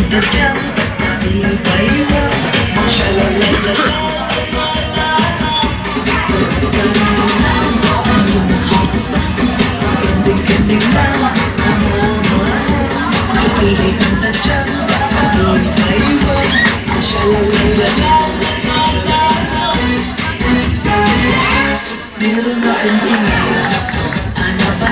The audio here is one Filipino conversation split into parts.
ka dyan, di ba iwan? Magshalalala. Kending lang, nakikita na dyan, di ba iwan? Magshalalala. Meron akong ingay, so ano ba?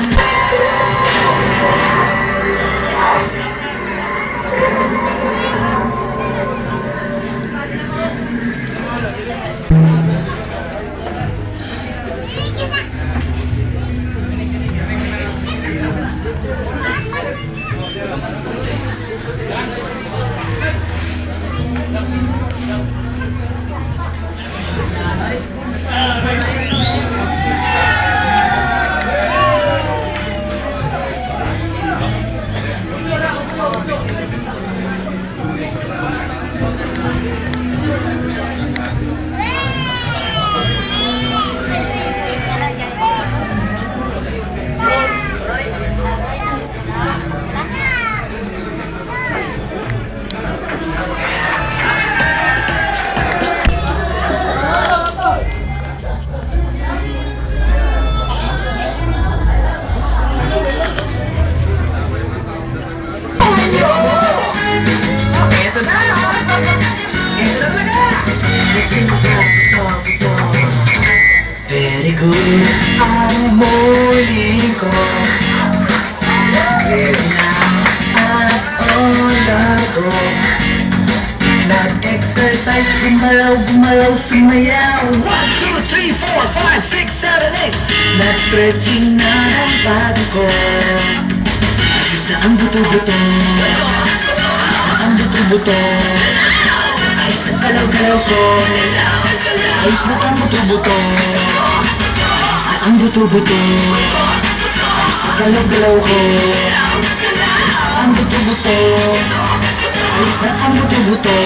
Very good ang morning ko. Ready na at all ako. Nag-exercise, gumalaw, sumayaw. 1, 2, 3, 4, 5, 6, 7, 8. Nag-stretching na ang body ko. Ayos na ang buto-buto. Ang buto-buto. Ayos na galaw-galaw ko. Ayos na ang buto-buto. Ang buto-buto. Ayos na galaw-galaw ko. Ang buto-buto. Ayos na ang buto-buto.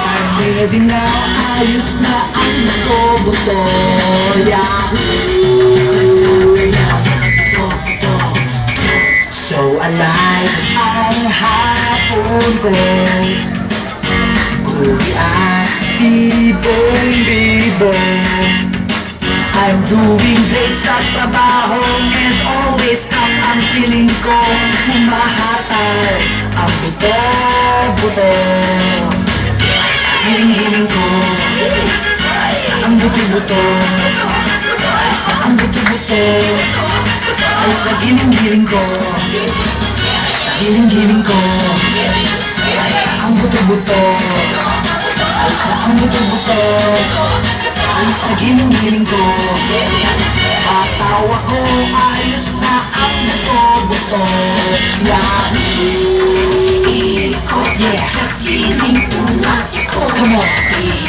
I'm ready na. Ayos na ang buto-buto. So alive ang hapon ko. Groovy at bibong-bibong. I'm doing great sa trabaho, and always ang feeling ko. Humahatay ang buto-buto. Hiling-hiling ko. Ang buto-buto. Ang buto-buto. Ay sa giling-giling ko. Giling-giling ko. Ang buto-buto. Ay sa ang buto-buto. Ayos na giling-giling ko. Patawa ko, ayos na ang buto-buto. Yahoo! Yeah, feeling ko. Come on.